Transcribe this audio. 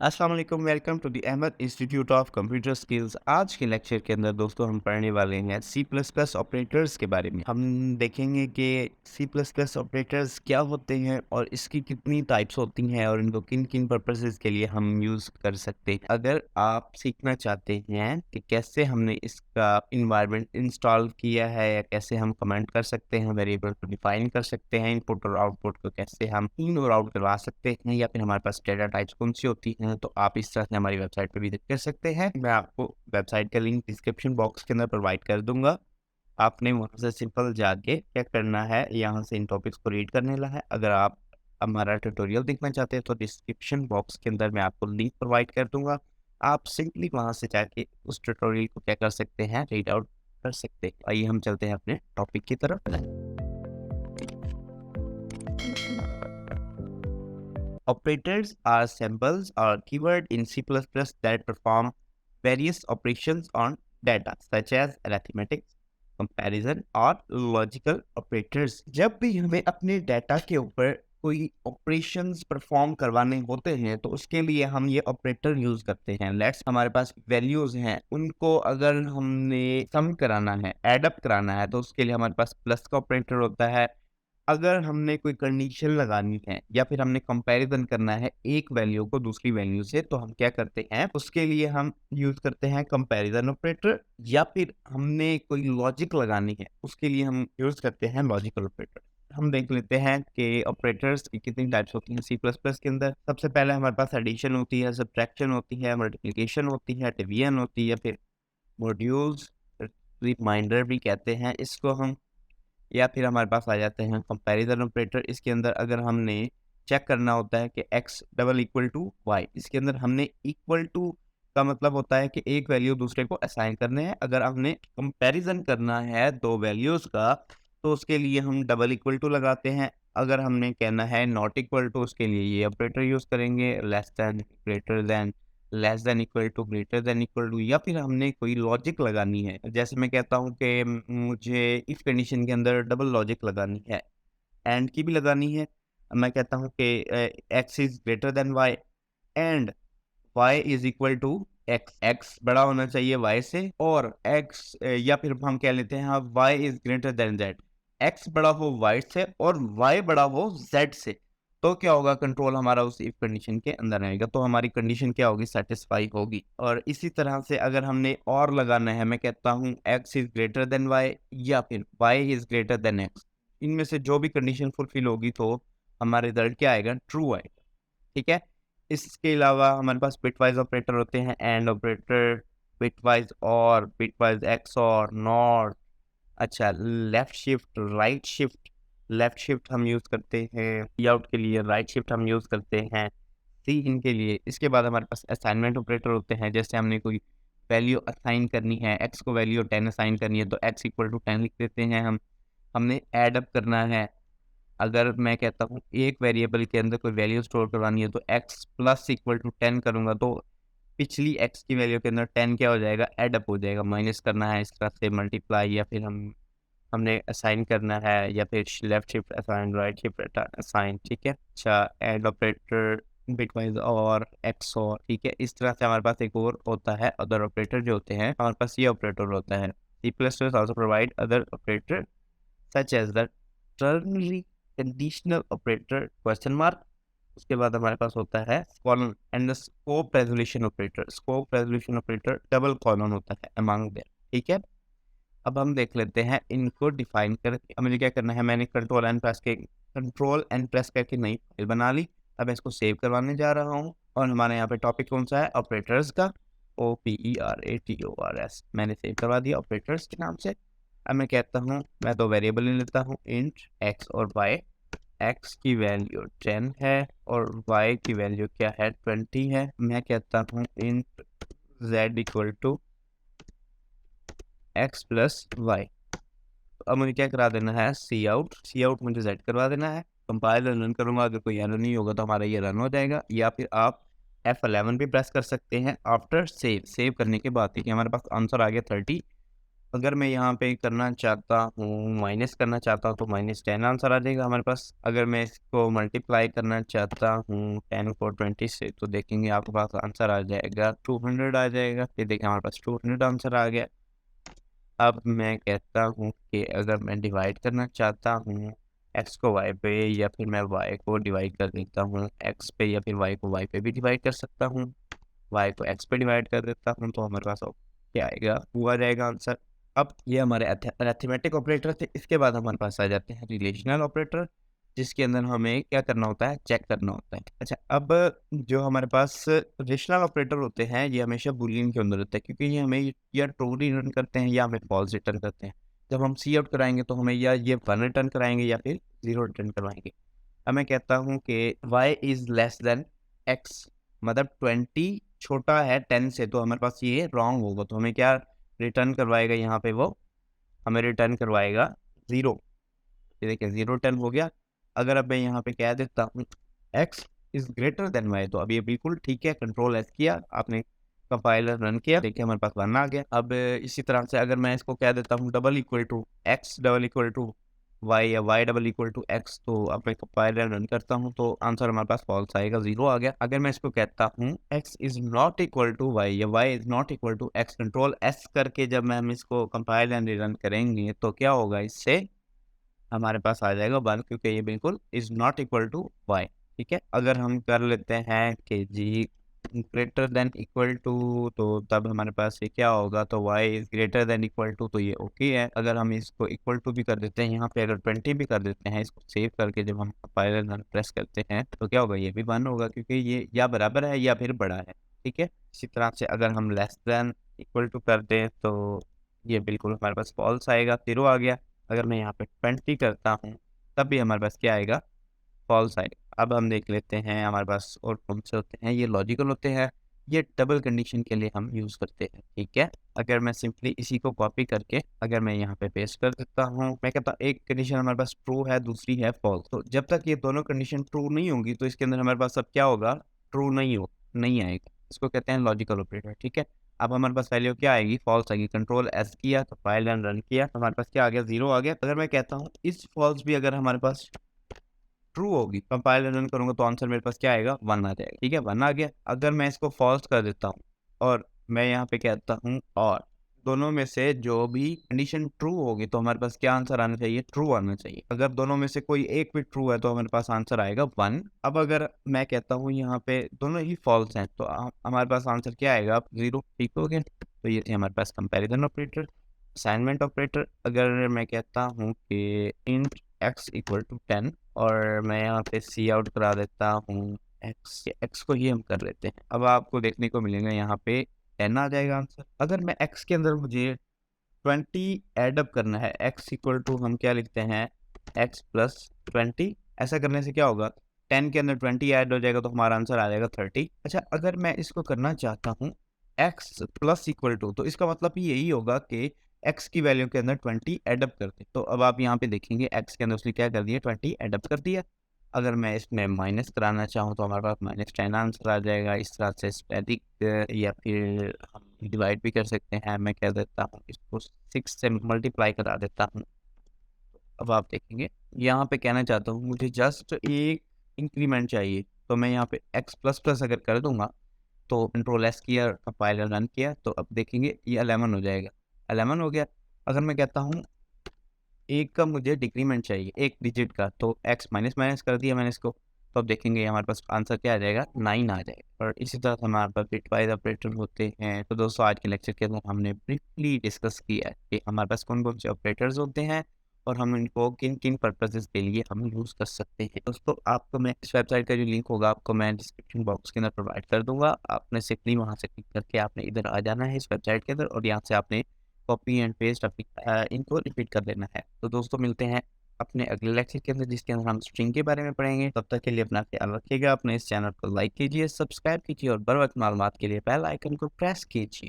अस्सलाम वालेकुम, welcome to the Ahmad institute of computer skills. आज के लेक्चर के अंदर दोस्तों हम पढ़ने वाले हैं सी प्लस प्लस ऑपरेटर्स के बारे में। हम देखेंगे कि सी प्लस प्लस ऑपरेटर्स क्या होते हैं और इसकी कितनी टाइप्स होती हैं और इनको किन किन पर्पसेस के लिए हम यूज़ कर सकते हैं। अगर आप सीखना चाहते हैं कि कैसे हमने इसका इन्वायरमेंट इंस्टॉल किया है या कैसे हम कमेंट कर सकते हैं, वेरिएबल को डिफाइन कर सकते हैं, इनपुट और आउटपुट को कैसे हम इन और आउट करवा सकते हैं, या फिर हमारे पास डेटा टाइप्स कौन सी होती हैं, तो आप इस तरह से हमारी वेबसाइट पे विजिट कर सकते हैं। मैं आपको वेबसाइट का लिंक डिस्क्रिप्शन बॉक्स के अंदर प्रोवाइड कर दूंगा। आपने वहां से सिंपल जाके क्या करना है, यहाँ से इन टॉपिक्स को रीड करने ला है। अगर आप हमारा ट्यूटोरियल देखना चाहते हैं तो डिस्क्रिप्शन बॉक्स के अंदर मैं आपको लिंक प्रोवाइड कर दूंगा। आप सिंपली वहां से जाके उस ट्यूटोरियल को क्या कर सकते हैं, रीड आउट कर सकते हैं। आइए हम चलते हैं अपने टॉपिक की तरफ। Operators are symbols or keyword in C++ that perform various operations on data, such as arithmetic, comparison और logical operators। जब भी हमें अपने डाटा के ऊपर कोई ऑपरेशंस परफॉर्म करवाने होते हैं तो उसके लिए हम ये ऑपरेटर यूज करते हैं। लेट्स हमारे पास वैल्यूज हैं, उनको अगर हमने सम कराना है, एड अप कराना है, तो उसके लिए हमारे पास प्लस का ऑपरेटर होता है। अगर हमने कोई कंडीशन लगानी है या फिर हमने कंपैरिजन करना है एक वैल्यू को दूसरी वैल्यू से, तो हम क्या करते हैं, उसके लिए हम यूज करते हैं कंपैरिजन ऑपरेटर। या फिर हमने कोई लॉजिक लगानी है, उसके लिए हम यूज करते हैं लॉजिकल ऑपरेटर। हम देख लेते हैं कि ऑपरेटर्स की कितनी टाइप्स होती हैं सी प्लस प्लस के अंदर। सबसे पहले हमारे पास एडिशन होती है, सब्ट्रैक्शन होती है, मल्टीप्लिकेशन होती है, डिवीजन होती है, फिर मॉड्यूल्स, रिमाइंडर भी कहते हैं इसको हम। या फिर हमारे पास आ जाते हैं कंपैरिजन ऑपरेटर। इसके अंदर अगर हमने चेक करना होता है कि x double equal to Y, इसके अंदर हमने इक्वल टू का मतलब होता है कि एक वैल्यू दूसरे को असाइन करने हैं। अगर हमने कंपैरिजन करना है दो वैल्यूज का, तो उसके लिए हम डबल इक्वल टू लगाते हैं। अगर हमने कहना है नॉट इक्वल टू, उसके लिए ये ऑपरेटर यूज करेंगे, less than, greater than, less than equal to, greater than equal to. या फिर हमने कोई लॉजिक लगानी है, जैसे मैं कहता हूँ कि मुझे इफ कंडीशन के अंदर डबल लॉजिक लगानी है, एंड की भी लगानी है। मैं कहता हूँ कि X is greater than Y and Y is equal to X. X बड़ा होना चाहिए वाई से, और एक्स या फिर हम कह लेते हैं हाँ, Y is greater than Z. X बड़ा हो वाई से और वाई बड़ा हो जेड से, तो क्या होगा, कंट्रोल हमारा उस इफ कंडीशन के अंदर रहेगा, तो हमारी कंडीशन क्या होगी, सेटिस्फाई होगी। और इसी तरह से अगर हमने और लगाना है, मैं कहता हूँ X is greater than Y या फिर Y is greater than X, इनमें से जो भी कंडीशन फुलफिल होगी तो हमारा रिजल्ट क्या आएगा, ट्रू आएगा। ठीक है। इसके अलावा हमारे पास बिटवाइज़ ऑपरेटर होते हैं, एंड ऑपरेटर, बिटवाइज़ और, बिटवाइज़ एक्सऑर, नॉट। अच्छा, left shift, right shift. Left shift हम यूज़ करते हैं सी आउट के लिए, राइट शिफ्ट हम यूज़ करते हैं सी इन के लिए। इसके बाद हमारे पास असाइनमेंट ऑपरेटर होते हैं, जैसे हमने कोई वैल्यू असाइन करनी है, एक्स को वैल्यू 10 असाइन करनी है, तो एक्स इक्वल टू 10 लिख देते हैं हम। हमने ऐड अप करना है, अगर मैं कहता हूँ एक वेरिएबल के अंदर कोई वैल्यू स्टोर करवानी है, तो x प्लस इक्वल टू 10 करूँगा, तो पिछली x की वैल्यू के अंदर 10 क्या हो जाएगा, ऐड अप हो जाएगा। माइनस करना है इस तरह से, मल्टीप्लाई, या फिर हमने असाइन करना है, या फिर left shift assign, right shift assign. ठीक है। अच्छा, ऐड ऑपरेटर, बिटवाइज और एक्स और। ठीक है। इस तरह से हमारे पास एक और होता है अदर ऑपरेटर, जो होते हैं हमारे पास ये ऑपरेटर होता है। C plus plus also provide other operator such as the ternary conditional operator question mark. उसके बाद हमारे पास होता है colon and the scope resolution operator. Scope resolution operator double colon होता है अमंग देयर। ठीक है। अब हम देख लेते हैं इनको डिफाइन कर। अब मुझे क्या करना है, मैंने कंट्रोल एंड प्रेस करके नई फाइल बना ली। अब मैं इसको सेव करवाने जा रहा हूँ, और हमारे यहाँ पे टॉपिक कौन सा है, ऑपरेटर्स का, OPERATORS। मैंने सेव करवा दिया ऑपरेटर्स के नाम से। अब मैं कहता हूँ, मैं तो वेरिएबल ले लेता हूँ, इंट एक्स और वाई। एक्स की वैल्यू 10 है और वाई की वैल्यू क्या है, 20 है। मैं कहता हूँ int Z equal to X plus Y. अब मुझे क्या करा देना है, सी आउट मुझे जेड करवा देना है। कंपाइल रन करूंगा, अगर कोई एरर नहीं होगा तो हमारा ये रन हो जाएगा। या फिर आप F11 भी प्रेस कर सकते हैं आफ्टर सेव। सेव करने के बाद देखिए हमारे पास आंसर आ गया 30। अगर मैं यहाँ पे करना चाहता हूँ, माइनस करना चाहता हूँ तो -10 आंसर आ जाएगा हमारे पास। अगर मैं इसको मल्टीप्लाई करना चाहता हूँ 10 को 20 से तो देखेंगे आपके पास आंसर आ जाएगा 200 आ जाएगा। ये देखिए हमारे पास 200 आंसर आ गया। अब मैं कहता हूँ कि अगर मैं डिवाइड करना चाहता हूँ x को y पे या फिर मैं y को डिवाइड कर देता हूँ x पे या फिर y को y पे भी डिवाइड कर सकता हूँ। y को x पे डिवाइड कर देता हूँ तो हमारे पास क्या आएगा, 2 आ जाएगा आंसर। अब ये हमारे अरिथमेटिक ऑपरेटर थे। इसके बाद हमारे पास आ जाते हैं रिलेशनल ऑपरेटर, जिसके अंदर हमें क्या करना होता है, चेक करना होता है। अच्छा, अब जो हमारे पास रिलेशनल ऑपरेटर होते हैं ये हमेशा बूलियन के अंदर होता है, क्योंकि ये हमें या ट्रू रिटर्न करते हैं या हमें फॉल्स रिटर्न करते हैं। जब हम सी आउट कराएंगे तो हमें या ये 1 रिटर्न कराएंगे या फिर 0 रिटर्न करवाएंगे। अब मैं कहता हूँ कि y is less than x, मतलब 20 छोटा है 10 से, तो हमारे पास ये रॉन्ग होगा। तो हमें क्या रिटर्न करवाएगा यहाँ पे, वो हमें रिटर्न करवाएगा 0। ये देखिए 0 रिटर्न हो गया। अगर अब मैं यहाँ पे कह देता हूँ x is greater then y, तो अब ये बिल्कुल ठीक है। कंट्रोल एस किया आपने, कंपाइलर रन किया, देखिए हमारे पास 1 आ गया। अब इसी तरह से अगर मैं इसको कह देता हूँ double equal to x double equal to y या y double equal to x, तो अब मैं कंपाइलर रन करता हूँ तो आंसर हमारे पास फॉल्स आएगा, 0 आ गया। अगर मैं इसको कहता हूँ x is not equal to y या y is not equal to x, control S करके जब हम इसको कंपाइल एंड रन करेंगे तो क्या होगा, इससे हमारे पास आ जाएगा 1, क्योंकि ये बिल्कुल is not equal to y। ठीक है, अगर हम कर लेते हैं कि जी ग्रेटर देन इक्वल टू, तो तब हमारे पास ये क्या होगा, तो y is greater than equal to, तो ये ओके है। अगर हम इसको इक्वल टू भी कर देते हैं यहाँ पे, अगर 20 भी कर देते हैं, इसको सेव करके जब हम कंपाइलर रन प्रेस करते हैं तो क्या होगा, ये भी 1 होगा, क्योंकि ये या बराबर है या फिर बड़ा है। ठीक है, इसी तरह से अगर हम लेस देन इक्वल टू कर दें तो ये बिल्कुल हमारे पास फॉल्स आएगा, 0 आ गया। अगर मैं यहाँ पे 20 करता हूँ तब भी हमारे पास क्या आएगा, फॉल्स आएगा। अब हम देख लेते हैं हमारे पास और कौन से होते हैं, ये लॉजिकल होते हैं, ये डबल कंडीशन के लिए हम यूज़ करते हैं। ठीक है, अगर मैं सिंपली इसी को कॉपी करके अगर मैं यहाँ पे पेस्ट कर देता हूँ, मैं कहता हूँ एक कंडीशन हमारे पास ट्रू है, दूसरी है फॉल्स, तो जब तक ये दोनों कंडीशन ट्रू नहीं होंगी तो इसके अंदर हमारे पास अब क्या होगा, ट्रू नहीं आएगा। इसको कहते हैं लॉजिकल ऑपरेटर। ठीक है, अब हमारे पास वैल्यू क्या आएगी, फॉल्स आएगी। कंट्रोल एस किया तो फाइल रन किया तो हमारे पास क्या आ गया, 0 आ गया। अगर मैं कहता हूँ इस फॉल्स भी अगर हमारे पास ट्रू होगी, कंपाइल रन करूँगा तो आंसर मेरे पास क्या आएगा, 1 आ जाएगा। ठीक है, 1 आ गया। अगर मैं इसको फॉल्स कर देता हूँ और मैं यहाँ पे कहता हूँ और दोनों में से जो भी कंडीशन ट्रू होगी तो हमारे पास क्या आंसर आना चाहिए, ट्रू आना चाहिए। अगर दोनों में से कोई एक भी ट्रू है तो हमारे पास आंसर आएगा 1। अब अगर मैं कहता हूँ यहाँ पे दोनों ही फॉल्स हैं तो हमारे पास आंसर क्या आएगा, 0। ठीक हो गया, तो ये थे हमारे पास कंपेरिजन ऑपरेटर। असाइनमेंट ऑपरेटर, अगर मैं कहता हूँ कि इंट x इक्वल टू 10 और मैं यहाँ पे सी आउट करा देता हूँ x को ही हम कर लेते हैं। अब आपको देखने को मिलेगा यहाँ पे 10 आ जाएगा आंसर। अगर मैं x के अंदर मुझे 20 एड अप करना है, x इक्वल टू हम क्या लिखते हैं, x प्लस 20, ऐसा करने से क्या होगा, 10 के अंदर 20 ऐड हो जाएगा तो हमारा आंसर आ जाएगा 30। अच्छा, अगर मैं इसको करना चाहता हूँ x प्लस इक्वल टू, तो इसका मतलब यही होगा कि x की वैल्यू के अंदर 20 एड अप कर दे। तो अब आप यहाँ पे देखेंगे x के अंदर उसने क्या कर दिया, 20 एड अप कर दिया। अगर मैं इसमें माइनस कराना चाहूँ तो हमारे पास -10 आंसर आ जाएगा। इस तरह से स्टैटिक या फिर हम डिवाइड भी कर सकते हैं। मैं कह देता हूँ इसको 6 से मल्टीप्लाई करा देता हूँ। अब आप देखेंगे यहाँ पे कहना चाहता हूँ मुझे जस्ट एक इंक्रीमेंट चाहिए, तो मैं यहाँ पे x प्लस प्लस अगर कर दूंगा तो कंट्रोल एस किया, कंपाइलर रन किया, तो अब देखेंगे ये 11 हो जाएगा, 11 हो गया। अगर मैं कहता हूँ एक का मुझे डिक्रीमेंट चाहिए, एक डिजिट का, तो x माइनस माइनस कर दिया मैंने इसको, तो अब देखेंगे हमारे पास आंसर क्या आ जाएगा, 9 आ जाएगा। और इसी तरह से हमारे पास बिटवाइज ऑपरेटर होते हैं। तो दोस्तों आज के लेक्चर के अंदर हमने ब्रीफली डिस्कस किया है कि हमारे पास कौन कौन से ऑपरेटर्स होते हैं और हम इनको किन किन पर्पजेज के लिए हम यूज़ कर सकते हैं। दोस्तों आपको मैं इस वेबसाइट का जो लिंक होगा आपको मैं डिस्क्रिप्शन बॉक्स के अंदर प्रोवाइड कर दूंगा। आपने सिंपली वहाँ से क्लिक करके आपने इधर आ जाना है इस वेबसाइट के अंदर और यहाँ से आपने कॉपी एंड पेस्ट अपनी इनको रिपीट कर लेना है। तो दोस्तों मिलते हैं अपने अगले लेक्चर के अंदर जिसके अंदर हम स्ट्रिंग के बारे में पढ़ेंगे। तब तक के लिए अपना ख्याल रखिएगा। अपने इस चैनल को लाइक कीजिए, सब्सक्राइब कीजिए और बर वक्त मालूमात के लिए बेल आइकन को प्रेस कीजिए।